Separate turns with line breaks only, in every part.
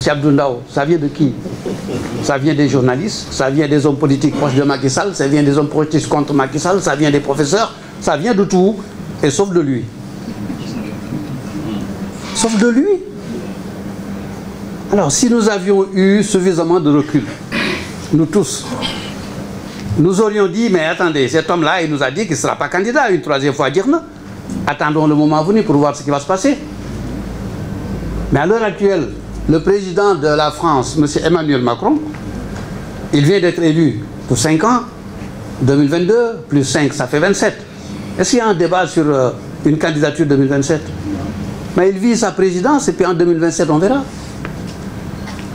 chez Abdou Ndao, ça vient de qui? Ça vient des journalistes, ça vient des hommes politiques proches de Macky Sall, ça vient des hommes politiques contre Macky Sall, ça vient des professeurs, ça vient de tout, et sauf de lui. Sauf de lui. Alors, si nous avions eu suffisamment de recul, nous tous, nous aurions dit, mais attendez, cet homme-là, il nous a dit qu'il ne sera pas candidat une troisième fois à dire non. Attendons le moment venu pour voir ce qui va se passer. Mais à l'heure actuelle, le président de la France, M. Emmanuel Macron, il vient d'être élu pour 5 ans, 2022, plus 5, ça fait 27. Est-ce qu'il y a un débat sur une candidature 2027? Mais il vit sa présidence et puis en 2027, on verra.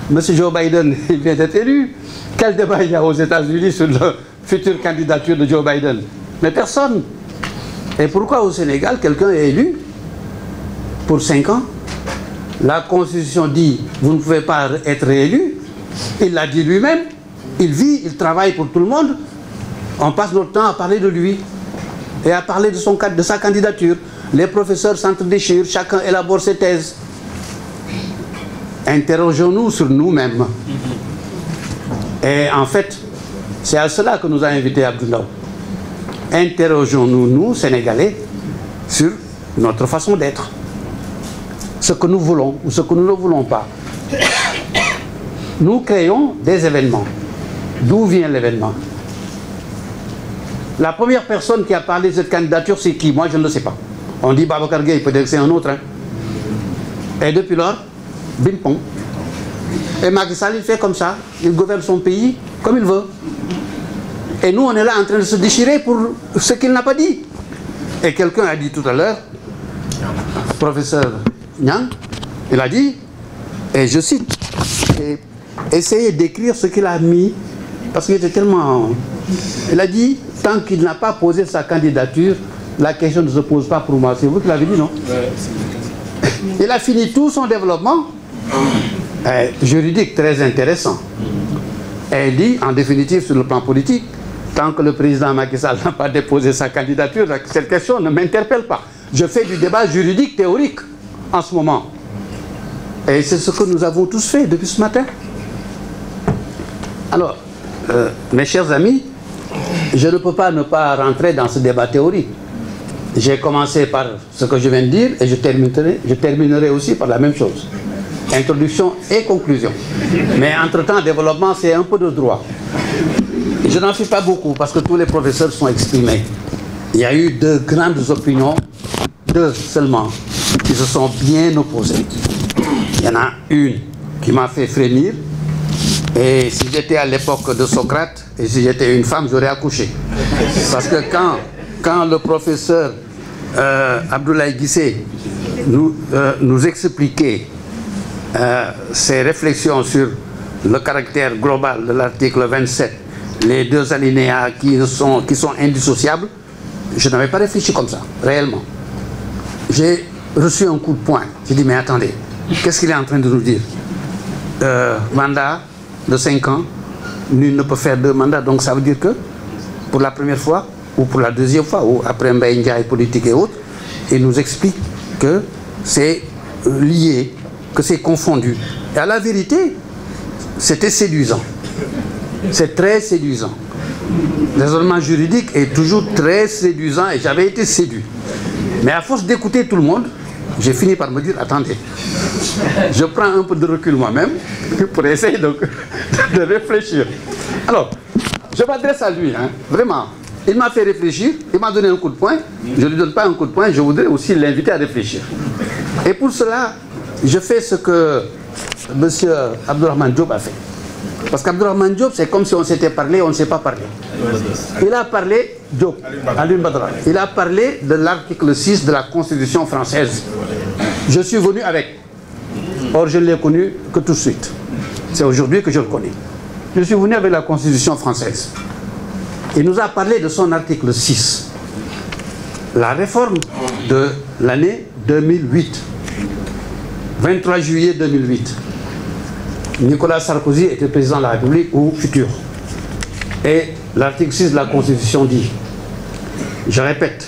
M. Joe Biden, il vient d'être élu. Quel débat il y a aux États-Unis sur la future candidature de Joe Biden? Mais personne. Et pourquoi au Sénégal, quelqu'un est élu pour 5 ans? La Constitution dit, vous ne pouvez pas être réélu. Il l'a dit lui-même. Il vit, il travaille pour tout le monde. On passe notre temps à parler de lui et à parler de sa candidature. Les professeurs s'entre-déchirent, chacun élabore ses thèses. Interrogeons-nous sur nous-mêmes. Et en fait, c'est à cela que nous a invité Abdou Ndao. Interrogeons-nous, nous, Sénégalais, sur notre façon d'être. Ce que nous voulons ou ce que nous ne voulons pas. Nous créons des événements. D'où vient l'événement? La première personne qui a parlé de cette candidature, c'est qui? Moi, je ne le sais pas. On dit Babacar Gueye, peut-être que c'est un autre. Hein. Et depuis lors, bim pong. Et Macky Sall, il fait comme ça. Il gouverne son pays comme il veut. Et nous, on est là en train de se déchirer pour ce qu'il n'a pas dit. Et quelqu'un a dit tout à l'heure, professeur Niang, il a dit, et je cite, essayez d'écrire ce qu'il a mis, parce qu'il était tellement... Il a dit, tant qu'il n'a pas posé sa candidature, la question ne se pose pas pour moi. C'est vous qui l'avez dit, non? Il a fini tout son développement juridique très intéressant. Et il dit, en définitive, sur le plan politique, tant que le président Macky Sall n'a pas déposé sa candidature, cette question ne m'interpelle pas. Je fais du débat juridique théorique en ce moment. Et c'est ce que nous avons tous fait depuis ce matin. Alors, mes chers amis, je ne peux pas ne pas rentrer dans ce débat théorique. J'ai commencé par ce que je viens de dire et je terminerai aussi par la même chose. Introduction et conclusion. Mais entre-temps, développement, c'est un peu de droit. Je n'en fais pas beaucoup parce que tous les professeurs sont exprimés. Il y a eu de grandes opinions, deux seulement, qui se sont bien opposées. Il y en a une qui m'a fait frémir. Et si j'étais à l'époque de Socrate, et si j'étais une femme, j'aurais accouché. Parce que quand le professeur Abdoulaye Guissé nous expliquait ses réflexions sur le caractère global de l'article 27, les deux alinéas qui sont indissociables, je n'avais pas réfléchi comme ça, réellement. J'ai reçu un coup de poing. J'ai dit, mais attendez, qu'est-ce qu'il est en train de nous dire? Mandat de 5 ans, nul ne peut faire 2 mandats. Donc ça veut dire que pour la première fois, ou pour la deuxième fois, ou après Mbaye Ndiaye politique et autres, il nous explique que c'est lié, que c'est confondu. Et à la vérité, c'était séduisant. C'est très séduisant. Le raisonnement juridique est toujours très séduisant et j'avais été séduit. Mais à force d'écouter tout le monde, j'ai fini par me dire, attendez, je prends un peu de recul moi-même pour essayer de réfléchir. Alors, je m'adresse à lui, hein, vraiment. Il m'a fait réfléchir, il m'a donné un coup de poing. Je ne lui donne pas un coup de poing, je voudrais aussi l'inviter à réfléchir. Et pour cela, je fais ce que M. Abdourahmane Diop a fait. Parce qu'Abdourahmane Diop, c'est comme si on s'était parlé, on ne s'est pas parlé. Il a parlé, Diop, Alioune Badara, il a parlé de l'article 6 de la Constitution française. Je suis venu avec. Or, je ne l'ai connu que tout de suite. C'est aujourd'hui que je le connais. Je suis venu avec la Constitution française. Il nous a parlé de son article 6. La réforme de l'année 2008. 23 juillet 2008. Nicolas Sarkozy était président de la République ou futur. Et l'article 6 de la Constitution dit, je répète,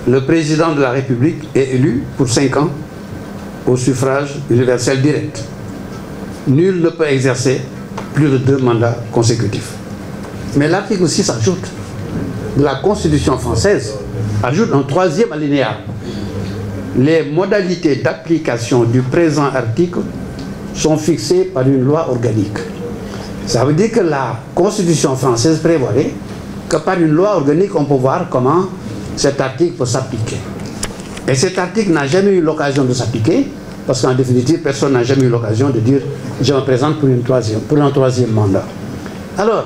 le président de la République est élu pour 5 ans au suffrage universel direct. nul ne peut exercer plus de 2 mandats consécutifs. Mais l'article 6 ajoute, de la Constitution française, ajoute un 3e alinéa. Les modalités d'application du présent article sont fixées par une loi organique. Ça veut dire que la Constitution française prévoyait que par une loi organique, on peut voir comment cet article peut s'appliquer. Et cet article n'a jamais eu l'occasion de s'appliquer, parce qu'en définitive, personne n'a jamais eu l'occasion de dire « je me présente pour un troisième mandat ». Alors,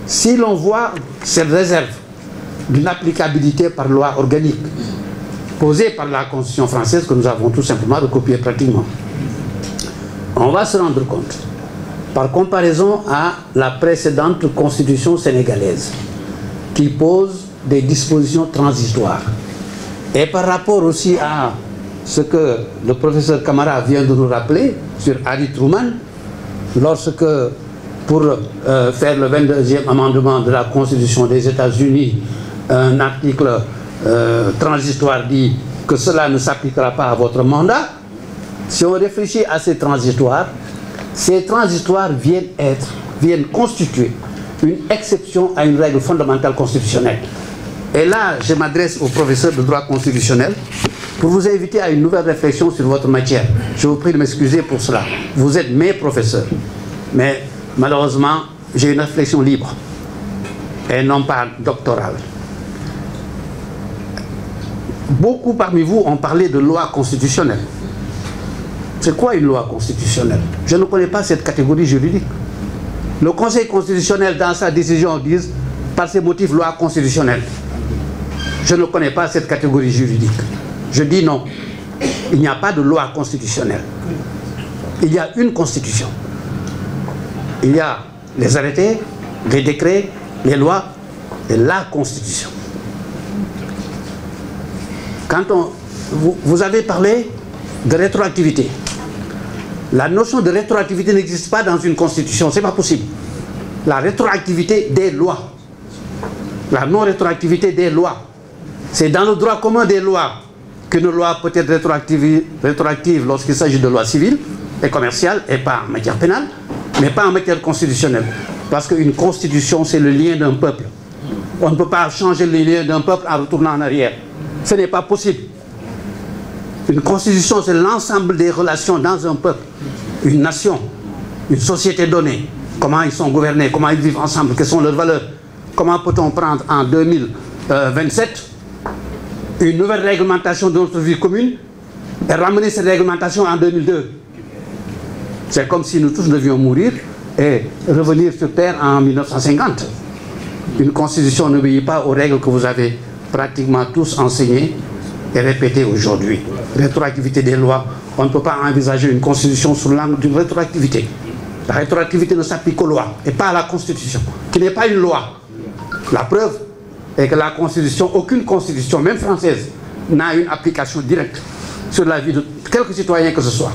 si l'on voit cette réserve d'une applicabilité par loi organique posée par la Constitution française, que nous avons tout simplement recopiée pratiquement, on va se rendre compte, par comparaison à la précédente Constitution sénégalaise, qui pose des dispositions transitoires, et par rapport aussi à ce que le professeur Camara vient de nous rappeler sur Harry Truman, lorsque, pour faire le 22e amendement de la Constitution des États-Unis, un article transitoire dit que cela ne s'appliquera pas à votre mandat. Si on réfléchit à ces transitoires viennent constituer une exception à une règle fondamentale constitutionnelle. Et là, je m'adresse aux professeurs de droit constitutionnel pour vous inviter à une nouvelle réflexion sur votre matière. Je vous prie de m'excuser pour cela. Vous êtes mes professeurs. Mais malheureusement, j'ai une réflexion libre et non pas doctorale. Beaucoup parmi vous ont parlé de loi constitutionnelle. C'est quoi une loi constitutionnelle? Je ne connais pas cette catégorie juridique. Le Conseil constitutionnel, dans sa décision, dit par ces motifs loi constitutionnelle. Je ne connais pas cette catégorie juridique. Je dis non. Il n'y a pas de loi constitutionnelle. Il y a une constitution. Il y a les arrêtés, les décrets, les lois et la constitution. Quand vous avez parlé de rétroactivité. La notion de rétroactivité n'existe pas dans une constitution, ce n'est pas possible. La rétroactivité des lois, la non-rétroactivité des lois, c'est dans le droit commun des lois qu'une loi peut être rétroactive lorsqu'il s'agit de lois civiles et commerciales et pas en matière pénale, mais pas en matière constitutionnelle. Parce qu'une constitution, c'est le lien d'un peuple. On ne peut pas changer le lien d'un peuple en retournant en arrière. Ce n'est pas possible. Une constitution, c'est l'ensemble des relations dans un peuple, une nation, une société donnée. Comment ils sont gouvernés, comment ils vivent ensemble, quelles sont leurs valeurs. Comment peut-on prendre en 2027 une nouvelle réglementation de notre vie commune et ramener cette réglementation en 2002? C'est comme si nous tous devions mourir et revenir sur Terre en 1950. Une constitution n'obéit pas aux règles que vous avez pratiquement tous enseignées et répétées aujourd'hui. Rétroactivité des lois, on ne peut pas envisager une constitution sous l'angle d'une rétroactivité. La rétroactivité ne s'applique aux lois et pas à la constitution, qui n'est pas une loi. La preuve est que la constitution, aucune constitution, même française, n'a une application directe sur la vie de quelque citoyen que ce soit.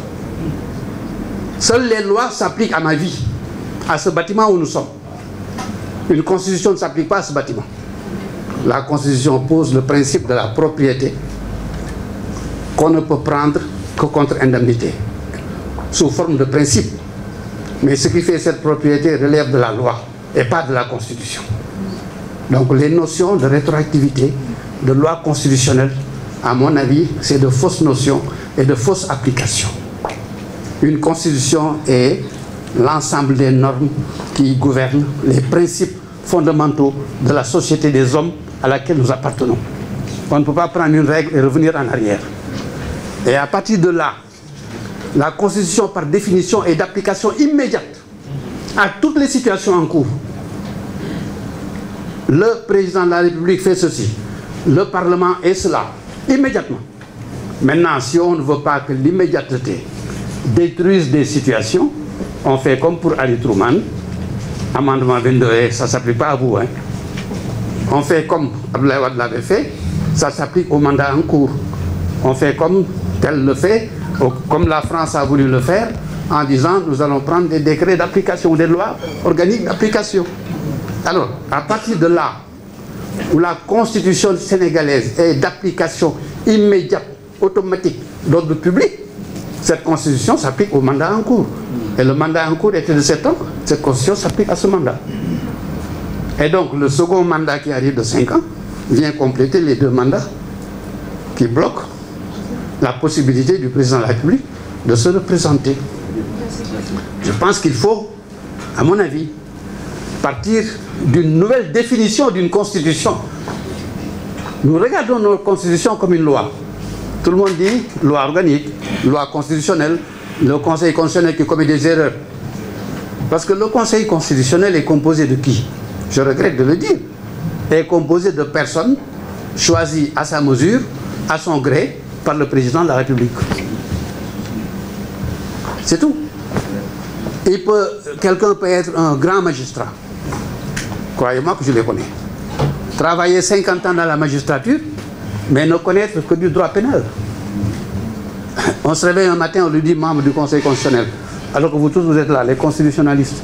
Seules les lois s'appliquent à ma vie, à ce bâtiment où nous sommes. Une constitution ne s'applique pas à ce bâtiment. La constitution pose le principe de la propriété qu'on ne peut prendre que contre indemnité, sous forme de principe. Mais ce qui fait cette propriété relève de la loi et pas de la Constitution. Donc les notions de rétroactivité, de loi constitutionnelle, à mon avis, c'est de fausses notions et de fausses applications. Une Constitution est l'ensemble des normes qui gouvernent les principes fondamentaux de la société des hommes à laquelle nous appartenons. On ne peut pas prendre une règle et revenir en arrière. Et à partir de là, la Constitution, par définition, est d'application immédiate à toutes les situations en cours. Le président de la République fait ceci, le Parlement est cela, immédiatement. Maintenant, si on ne veut pas que l'immédiateté détruise des situations, on fait comme pour Harry Truman, amendement 22, ça ne s'applique pas à vous. Hein. On fait comme Abdoulaye Wade l'avait fait, ça s'applique au mandat en cours. On fait comme tel le fait, comme la France a voulu le faire, en disant nous allons prendre des décrets d'application, des lois organiques d'application. Alors, à partir de là, où la Constitution sénégalaise est d'application immédiate, automatique, d'ordre public, Cette constitution s'applique au mandat en cours. Et le mandat en cours était de 7 ans. Cette constitution s'applique à ce mandat. Et donc, le second mandat qui arrive de 5 ans vient compléter les 2 mandats qui bloquent la possibilité du président de la République de se représenter. Je pense qu'il faut, à mon avis, partir d'une nouvelle définition d'une constitution. Nous regardons notre constitution comme une loi. Tout le monde dit loi organique, loi constitutionnelle, le Conseil constitutionnel qui commet des erreurs. Parce que le Conseil constitutionnel est composé de qui? Je regrette de le dire. Est composé de personnes choisies à sa mesure, à son gré, par le président de la République. C'est tout. Quelqu'un peut être un grand magistrat. Croyez-moi que je les connais. Travailler 50 ans dans la magistrature, mais ne connaître que du droit pénal. On se réveille un matin, on lui dit membre du Conseil constitutionnel. Alors que vous tous, vous êtes là, les constitutionnalistes.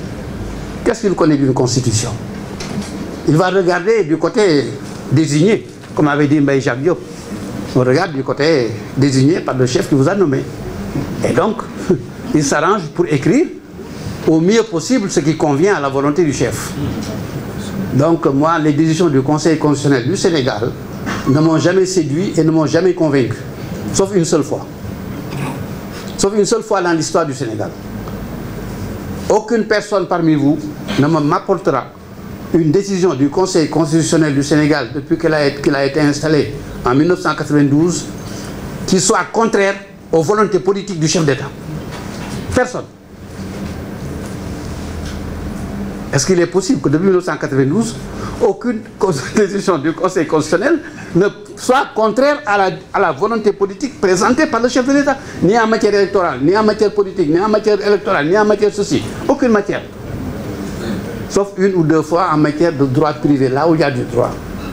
Qu'est-ce qu'il connaît d'une constitution? Il va regarder du côté désigné, comme avait dit Mbaye Jacques Diop. On regarde du côté désigné par le chef qui vous a nommé. Et donc, il s'arrange pour écrire au mieux possible ce qui convient à la volonté du chef. Donc, moi, les décisions du Conseil constitutionnel du Sénégal ne m'ont jamais séduit et ne m'ont jamais convaincu. Sauf une seule fois. Sauf une seule fois dans l'histoire du Sénégal. Aucune personne parmi vous ne m'apportera une décision du Conseil constitutionnel du Sénégal depuis qu'il a été installé en 1992 qui soit contraire aux volontés politiques du chef d'État. Personne. Est-ce qu'il est possible que depuis 1992, aucune décision du Conseil constitutionnel ne soit contraire à la volonté politique présentée par le chef de l'État, ni en matière électorale, ni en matière politique, ni en matière électorale, ni en matière ceci. Aucune matière. Sauf une ou deux fois en matière de droit privé, là où il y a du droit.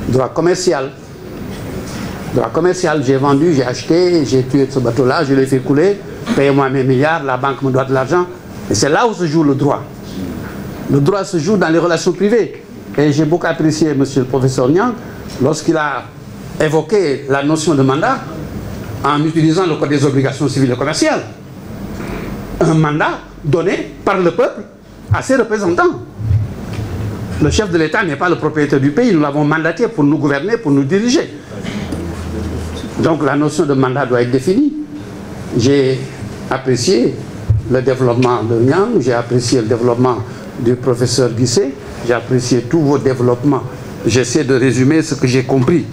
Droit commercial. Droit commercial, j'ai vendu, j'ai acheté, j'ai tué ce bateau-là, je l'ai fait couler, payez-moi mes milliards, la banque me doit de l'argent. Et c'est là où se joue le droit. Le droit se joue dans les relations privées. Et j'ai beaucoup apprécié M. le professeur Niang lorsqu'il a évoqué la notion de mandat en utilisant le code des obligations civiles et commerciales. Un mandat donné par le peuple à ses représentants. Le chef de l'État n'est pas le propriétaire du pays, nous l'avons mandaté pour nous gouverner, pour nous diriger. Donc la notion de mandat doit être définie. J'ai apprécié le développement de Niang, j'ai apprécié le développement du professeur Guissé, j'ai apprécié tous vos développements. J'essaie de résumer ce que j'ai compris.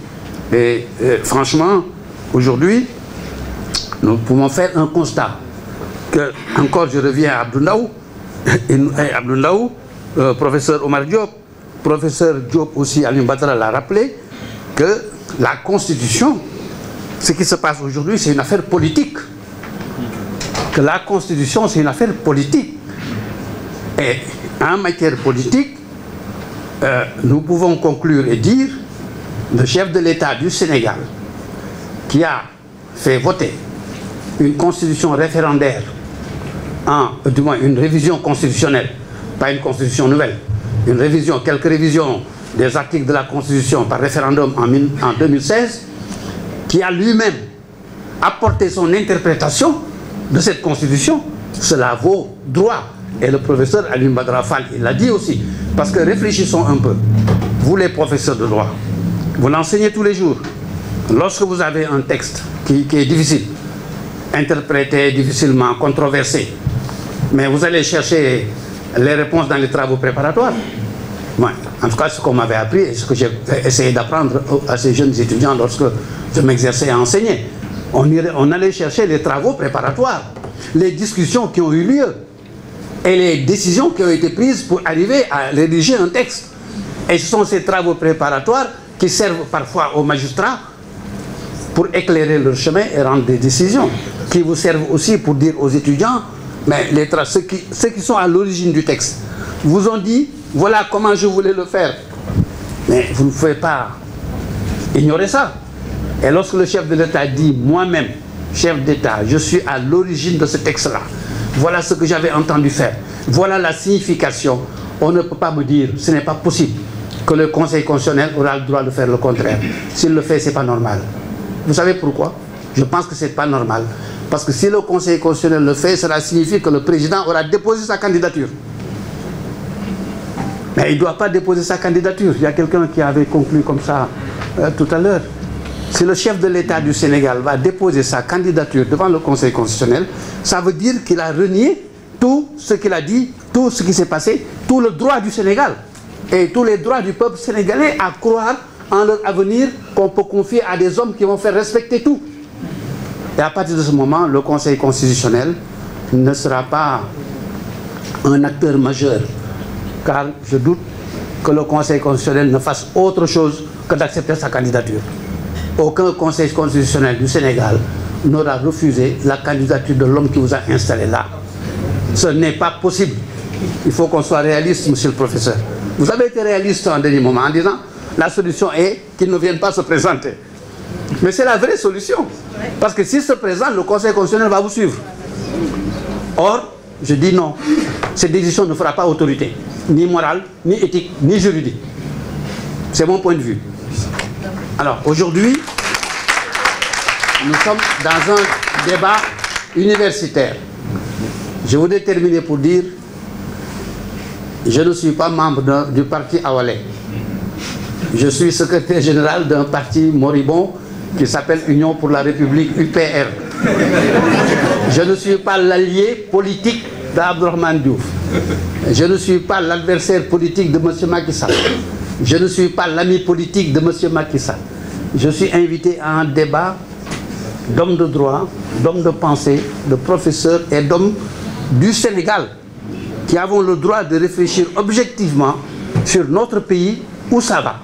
Et franchement, aujourd'hui, nous pouvons faire un constat. Que, encore je reviens à Abdou Ndaw, professeur Omar Diop, professeur Diop aussi, Alim Badra l'a rappelé, que la Constitution, ce qui se passe aujourd'hui, c'est une affaire politique. Que la Constitution, c'est une affaire politique. Et en matière politique, nous pouvons conclure et dire le chef de l'État du Sénégal qui a fait voter une constitution référendaire, du moins une révision constitutionnelle, pas une constitution nouvelle, une révision, quelques révisions des articles de la Constitution par référendum en 2016, qui a lui-même apporté son interprétation de cette Constitution, cela vaut droit. Et le professeur Alim Badra Fall, il l'a dit aussi. Parce que réfléchissons un peu. Vous les professeurs de droit, vous l'enseignez tous les jours. Lorsque vous avez un texte qui est difficile, interprété difficilement, controversé, mais vous allez chercher les réponses dans les travaux préparatoires. Ouais, en tout cas, ce qu'on m'avait appris et ce que j'ai essayé d'apprendre à ces jeunes étudiants lorsque je m'exerçais à enseigner. On allait chercher les travaux préparatoires, les discussions qui ont eu lieu et les décisions qui ont été prises pour arriver à rédiger un texte. Et ce sont ces travaux préparatoires qui servent parfois aux magistrats pour éclairer leur chemin et rendre des décisions, qui vous servent aussi pour dire aux étudiants, mais ceux qui sont à l'origine du texte vous ont dit, voilà comment je voulais le faire. Mais vous ne pouvez pas ignorer ça. Et lorsque le chef de l'État dit, moi-même, chef d'État, je suis à l'origine de ce texte-là, voilà ce que j'avais entendu faire, voilà la signification, on ne peut pas me dire, ce n'est pas possible que le Conseil constitutionnel aura le droit de faire le contraire. S'il le fait, ce n'est pas normal. Vous savez pourquoi? Je pense que ce n'est pas normal. Parce que si le Conseil constitutionnel le fait, cela signifie que le président aura déposé sa candidature. Mais il ne doit pas déposer sa candidature. Il y a quelqu'un qui avait conclu comme ça tout à l'heure. Si le chef de l'État du Sénégal va déposer sa candidature devant le Conseil constitutionnel, ça veut dire qu'il a renié tout ce qu'il a dit, tout ce qui s'est passé, tout le droit du Sénégal et tous les droits du peuple sénégalais à croire en leur avenir qu'on peut confier à des hommes qui vont faire respecter tout. Et à partir de ce moment, le Conseil constitutionnel ne sera pas un acteur majeur, car je doute que le Conseil constitutionnel ne fasse autre chose que d'accepter sa candidature. Aucun Conseil constitutionnel du Sénégal n'aura refusé la candidature de l'homme qui vous a installé là. Ce n'est pas possible. Il faut qu'on soit réaliste, monsieur le professeur. Vous avez été réaliste en dernier moment en disant la solution est qu'il ne vienne pas se présenter. Mais c'est la vraie solution. Parce que s'il se présente, le Conseil constitutionnel va vous suivre. Or, je dis non. Cette décision ne fera pas autorité. Ni morale, ni éthique, ni juridique. C'est mon point de vue. Alors, aujourd'hui, nous sommes dans un débat universitaire. Je voudrais terminer pour dire, je ne suis pas membre du parti Awalais. Je suis secrétaire général d'un parti moribond qui s'appelle Union pour la République, UPR. Je ne suis pas l'allié politique d'Abdourahmane Diouf. Je ne suis pas l'adversaire politique de M. Macky Sall. Je ne suis pas l'ami politique de M. Macky Sall. Je suis invité à un débat d'hommes de droit, d'hommes de pensée, de professeurs et d'hommes du Sénégal qui avons le droit de réfléchir objectivement sur notre pays, où ça va.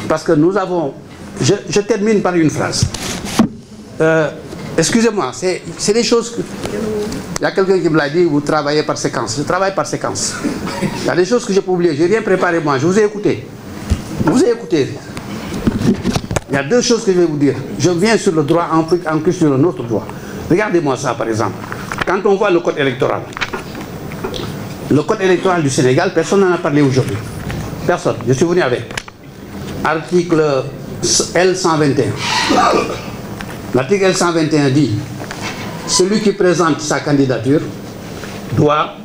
Parce que nous avons... Je termine par une phrase. Excusez-moi, c'est des choses que... Il y a quelqu'un qui me l'a dit, vous travaillez par séquence. Je travaille par séquence. Il y a des choses que j'ai pas oubliées. Je n'ai rien préparé moi. Je vous ai écouté. Je vous ai écouté. Il y a deux choses que je vais vous dire. Je viens sur le droit, en plus sur un autre droit. Regardez-moi ça, par exemple. Quand on voit le code électoral du Sénégal, personne n'en a parlé aujourd'hui. Personne. Je suis venu avec. Article L121. L'article L121 dit: celui qui présente sa candidature doit,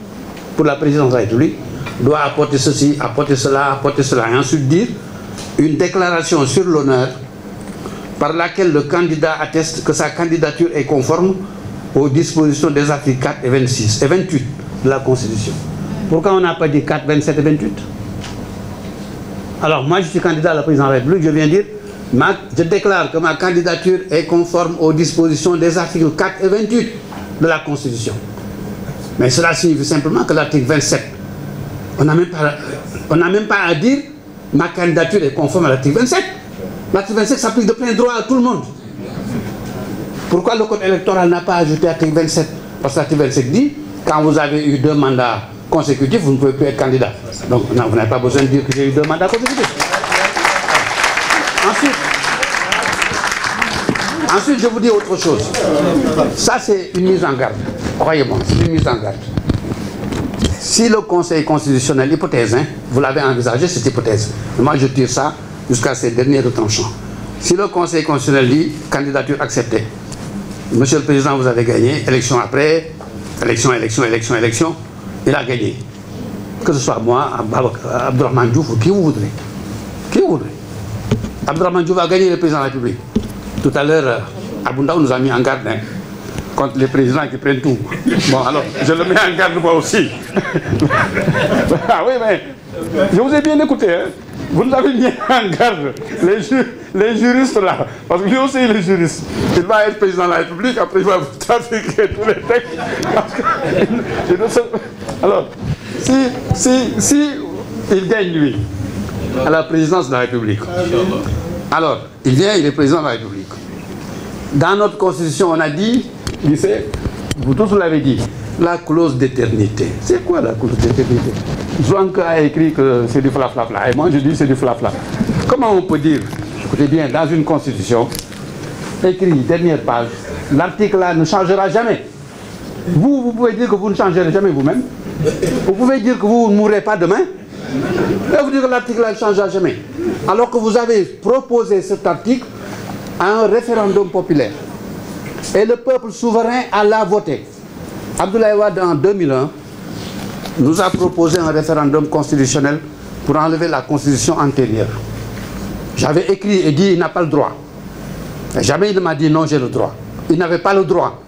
pour la présidence de la République, doit apporter ceci, apporter cela, et ensuite dire une déclaration sur l'honneur par laquelle le candidat atteste que sa candidature est conforme aux dispositions des articles 4 et 26 et 28 de la Constitution. Pourquoi on n'a pas dit 4, 27 et 28? Alors moi je suis candidat à la présidence de la République, je viens dire, je déclare que ma candidature est conforme aux dispositions des articles 4 et 28 de la Constitution. Mais cela signifie simplement que l'article 27, on n'a même pas à dire ma candidature est conforme à l'article 27. L'article 27 s'applique de plein droit à tout le monde. Pourquoi le code électoral n'a pas ajouté l'article 27? Parce que l'article 27 dit, quand vous avez eu 2 mandats consécutifs, vous ne pouvez plus être candidat. Donc non, vous n'avez pas besoin de dire que j'ai eu 2 mandats consécutifs. Ensuite, je vous dis autre chose. Ça, c'est une mise en garde. Croyez-moi, c'est une mise en garde. Si le Conseil constitutionnel, hypothèse, hein, vous l'avez envisagé, cette hypothèse. Moi, je tire ça jusqu'à ces derniers retranchements. Si le Conseil constitutionnel dit candidature acceptée, Monsieur le Président, vous avez gagné, élection après, élection, il a gagné. Que ce soit moi, Abdourahmane Diouf, ou qui vous voudrez. Qui vous voudrez. Abdourahmane Diouf a gagné le Président de la République. Tout à l'heure, Aboundaou nous a mis en garde hein, contre les présidents qui prennent tout. Bon, alors, je le mets en garde moi aussi. Ah oui, mais je vous ai bien écouté. Hein. Vous nous avez mis en garde, les juristes là. Parce que lui aussi, il est juriste. Il va être président de la République, après il va vous trafiquer tous les textes. Alors, si il gagne lui, à la présidence de la République, alors, il vient, il est président de la République. Dans notre constitution, on a dit, vous tous l'avez dit, la clause d'éternité. C'est quoi la clause d'éternité? Zouanka a écrit que c'est du flaflafla. Et moi, je dis c'est du flafla. Comment on peut dire, écoutez bien, dans une constitution, écrit, dernière page, l'article là ne changera jamais. Vous pouvez dire que vous ne changerez jamais vous-même. Vous pouvez dire que vous ne mourrez pas demain. Et vous dire que l'article là ne changera jamais. Alors que vous avez proposé cet article à un référendum populaire. Et le peuple souverain l'a voté. Abdoulaye Wade, en 2001, nous a proposé un référendum constitutionnel pour enlever la constitution antérieure. J'avais écrit et dit il n'a pas le droit. Et jamais il m'a dit non, j'ai le droit. Il n'avait pas le droit.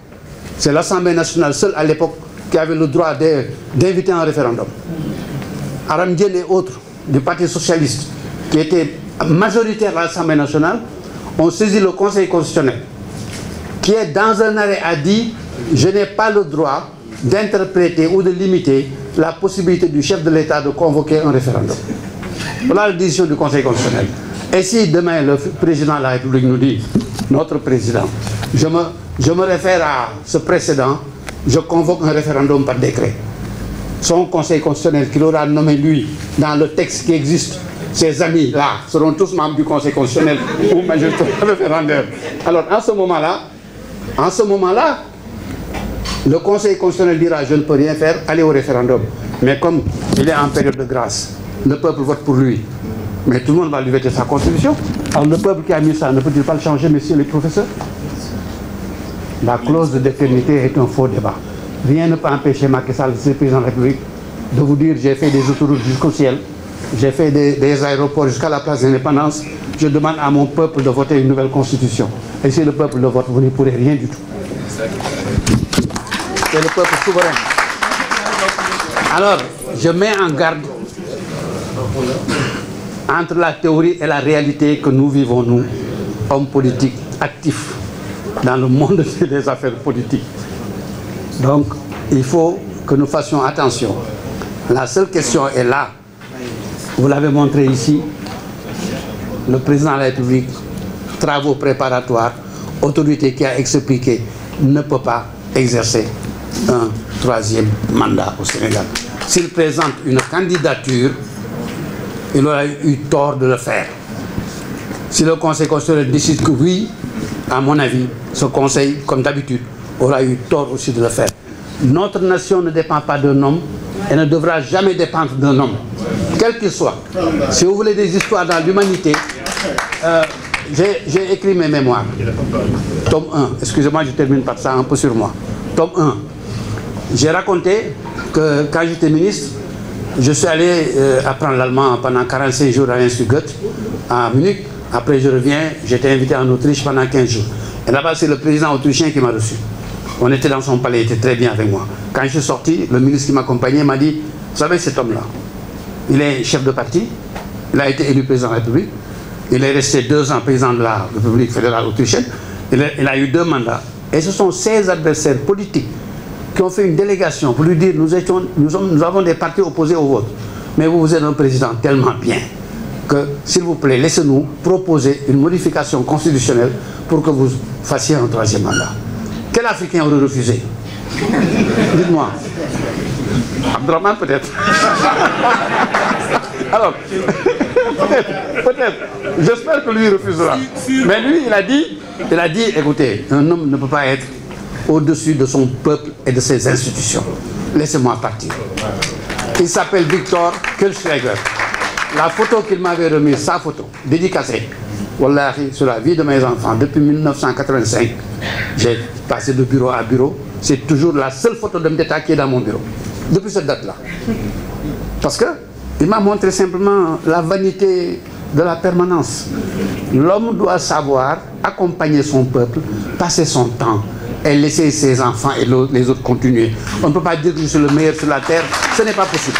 C'est l'Assemblée nationale seule à l'époque qui avait le droit d'inviter un référendum. Aram Diène et autres du Parti socialiste qui étaient majoritaires à l'Assemblée nationale ont saisi le Conseil constitutionnel qui est dans un arrêt a dit je n'ai pas le droit d'interpréter ou de limiter la possibilité du chef de l'État de convoquer un référendum. Voilà la décision du Conseil constitutionnel. Et si demain le président de la République nous dit, notre président, je me réfère à ce précédent, je convoque un référendum par décret. Son Conseil constitutionnel qu'il aura nommé lui dans le texte qui existe, ses amis là seront tous membres du Conseil constitutionnel ou magistrats référendaires. Alors en ce moment-là, le Conseil constitutionnel dira je ne peux rien faire, allez au référendum. Mais comme il est en période de grâce, le peuple vote pour lui. Mais tout le monde va lui voter sa constitution. Alors le peuple qui a mis ça, ne peut-il pas le changer, messieurs les professeurs? La clause de d'éternité est un faux débat. Rien ne peut empêcher Macky Sall, le président de la République, de vous dire j'ai fait des autoroutes jusqu'au ciel, j'ai fait des aéroports jusqu'à la place de l'indépendance, je demande à mon peuple de voter une nouvelle constitution. Et si le peuple le vote, vous n'y pourrez rien du tout. C'est le peuple souverain. Alors, je mets en garde entre la théorie et la réalité que nous vivons, nous, hommes politiques actifs dans le monde des affaires politiques. Donc, il faut que nous fassions attention. La seule question est là. Vous l'avez montré ici. Le président de la République, travaux préparatoires, autorité qui a expliqué, ne peut pas exercer un troisième mandat au Sénégal. S'il présente une candidature, il aura eu tort de le faire. Si le Conseil constitutionnel décide que oui, à mon avis, ce Conseil, comme d'habitude, aura eu tort aussi de le faire. Notre nation ne dépend pas d'un homme et ne devra jamais dépendre d'un homme, quel qu'il soit. Si vous voulez des histoires dans l'humanité, j'ai écrit mes mémoires. Tome 1, excusez-moi, je termine par ça un peu sur moi. Tome 1, j'ai raconté que quand j'étais ministre, je suis allé apprendre l'allemand pendant 45 jours à l'Institut Goethe, à Munich. Après, je reviens, j'étais invité en Autriche pendant 15 jours. Et là-bas, c'est le président autrichien qui m'a reçu. On était dans son palais, il était très bien avec moi. Quand je suis sorti, le ministre qui m'accompagnait m'a dit, vous savez cet homme-là, il est chef de parti, il a été élu président de la République, il est resté 2 ans président de la République fédérale autrichienne, il a eu 2 mandats. Et ce sont ses adversaires politiques qui ont fait une délégation pour lui dire, nous avons des partis opposés au vôtre, mais vous êtes un président tellement bien que, s'il vous plaît, laissez-nous proposer une modification constitutionnelle pour que vous fassiez un 3e mandat. Quel Africain aurait refusé? Dites-moi. Abdourahmane peut-être. Alors, peut-être. J'espère que lui refusera. Mais lui, il a dit, écoutez, un homme ne peut pas être au-dessus de son peuple et de ses institutions. Laissez-moi partir. Il s'appelle Victor Kirchschläger. La photo qu'il m'avait remise, sa photo, dédicacée, wallahi, sur la vie de mes enfants, depuis 1985, j'ai passé de bureau à bureau, c'est toujours la seule photo d'homme d'État qui est dans mon bureau, depuis cette date-là. Parce qu'il m'a montré simplement la vanité de la permanence. L'homme doit savoir accompagner son peuple, passer son temps et laisser ses enfants et les autres continuer. On ne peut pas dire que je suis le meilleur sur la terre, ce n'est pas possible.